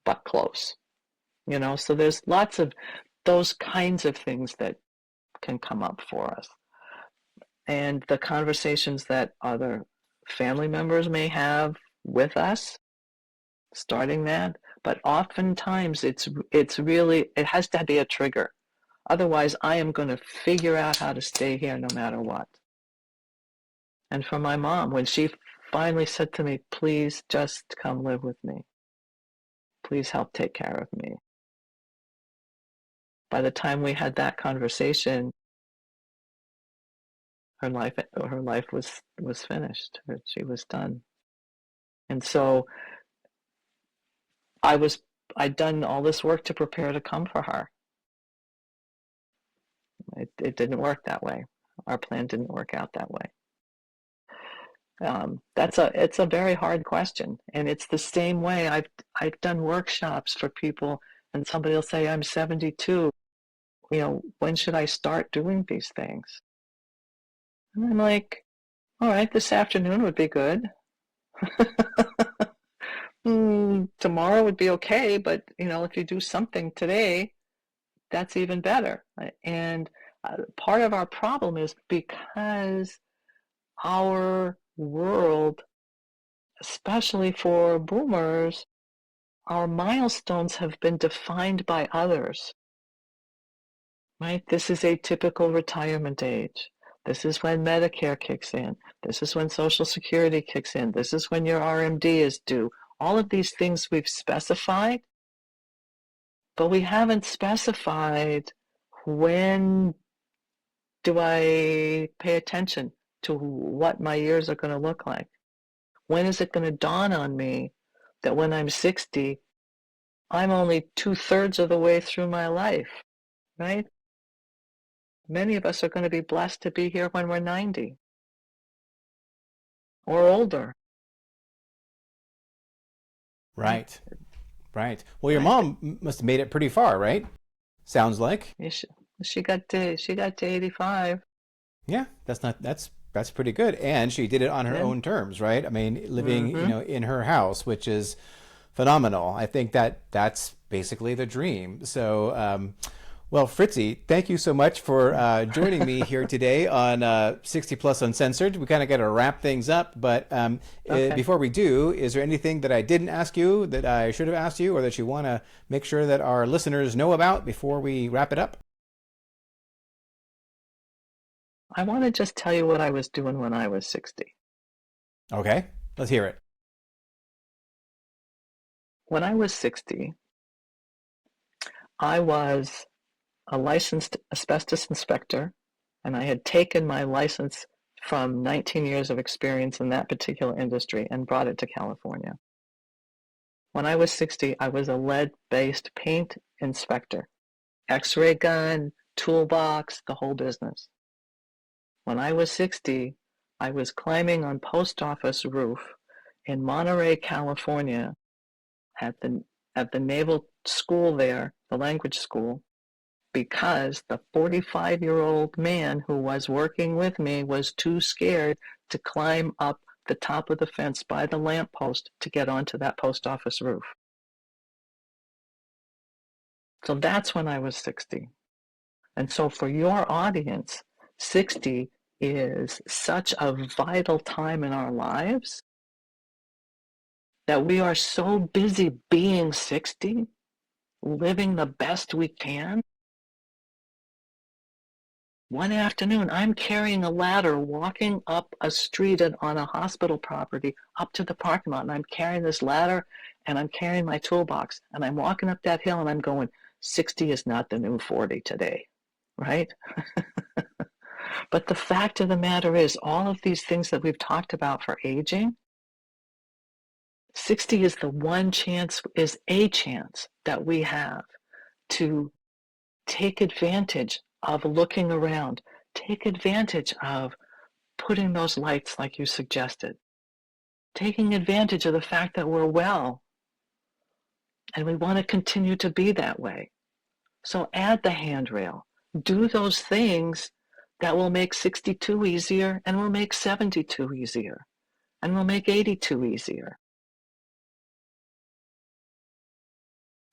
but close. So there's lots of those kinds of things that can come up for us. And the conversations that other family members may have with us, starting that. But oftentimes it has to be a trigger. Otherwise, I am going to figure out how to stay here no matter what. And for my mom, when she finally said to me, please just come live with me. Please help take care of me. By the time we had that conversation, her life was finished. She was done. And so I'd done all this work to prepare to come for her. It didn't work that way. Our plan didn't work out that way. It's a very hard question, and it's the same way. I've done workshops for people, and somebody will say, "I'm 72. When should I start doing these things?" And I'm like, "All right, this afternoon would be good. Tomorrow would be okay, but if you do something today, that's even better." And part of our problem is because our world, especially for boomers, our milestones have been defined by others, right? This is a typical retirement age. This is when Medicare kicks in. This is when Social Security kicks in. This is when your RMD is due. All of these things we've specified, but we haven't specified when do I pay attention to what my years are going to look like. When is it going to dawn on me that when I'm 60, I'm only 2/3 of the way through my life, right? Many of us are going to be blessed to be here when we're 90 or older. Right. Right. Well, your Right? mom must have made it pretty far, right? Sounds like. She got to 85. Yeah, that's pretty good. And she did it on her Yeah. own terms, right? I mean, living, Mm-hmm. in her house, which is phenomenal. I think that's basically the dream. So, well, Fritzi, thank you so much for joining me here today on 60 Plus Uncensored. We kind of got to wrap things up, but Okay. before we do, is there anything that I didn't ask you that I should have asked you or that you want to make sure that our listeners know about before we wrap it up? I want to just tell you what I was doing when I was 60. Okay, let's hear it. When I was 60, I was a licensed asbestos inspector, and I had taken my license from 19 years of experience in that particular industry and brought it to California. When I was 60, I was a lead-based paint inspector, X-ray gun, toolbox, the whole business. When I was 60, I was climbing on post office roof in Monterey, California, at the naval school there, the language school, because the 45-year-old man who was working with me was too scared to climb up the top of the fence by the lamppost to get onto that post office roof. So that's when I was 60. And so for your audience, 60 is such a vital time in our lives that we are so busy being 60, living the best we can. One afternoon, I'm carrying a ladder, walking up a street on a hospital property up to the parking lot, and I'm carrying this ladder, and I'm carrying my toolbox, and I'm walking up that hill, and I'm going, 60 is not the new 40 today, right? But the fact of the matter is, all of these things that we've talked about for aging, 60 is a chance that we have to take advantage of looking around, take advantage of putting those lights like you suggested, taking advantage of the fact that we're well and we want to continue to be that way. So add the handrail, do those things that will make 62 easier and will make 72 easier and will make 82 easier.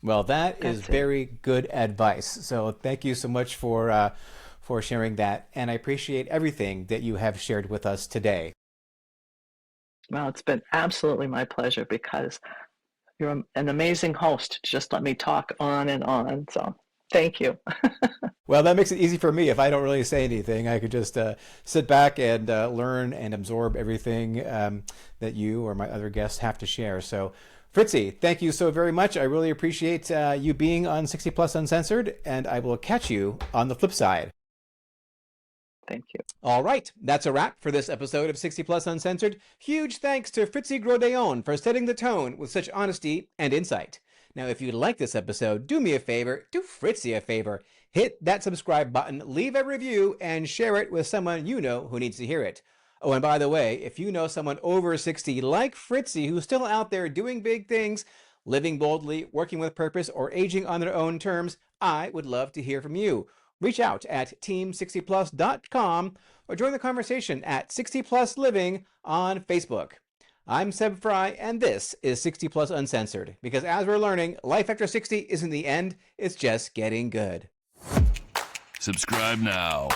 Well, that is That's it. very good advice. So thank you so much for sharing that, and I appreciate everything that you have shared with us today. Well, it's been absolutely my pleasure because you're an amazing host. Just let me talk on and on. So thank you. Well, that makes it easy for me. If I don't really say anything, I could just sit back and learn and absorb everything that you or my other guests have to share. So, Fritzi, thank you so very much. I really appreciate you being on 60 Plus Uncensored, and I will catch you on the flip side. Thank you. All right, that's a wrap for this episode of 60 Plus Uncensored. Huge thanks to Fritzi Gros-Daillon for setting the tone with such honesty and insight. Now, if you like this episode, do me a favor, do Fritzi a favor. Hit that subscribe button, leave a review, and share it with someone you know who needs to hear it. Oh, and by the way, if you know someone over 60 like Fritzi who's still out there doing big things, living boldly, working with purpose, or aging on their own terms, I would love to hear from you. Reach out at team60plus.com or join the conversation at 60 Plus Living on Facebook. I'm Seb Fry, and this is 60 Plus Uncensored, because as we're learning, life after 60 isn't the end, it's just getting good. Subscribe now.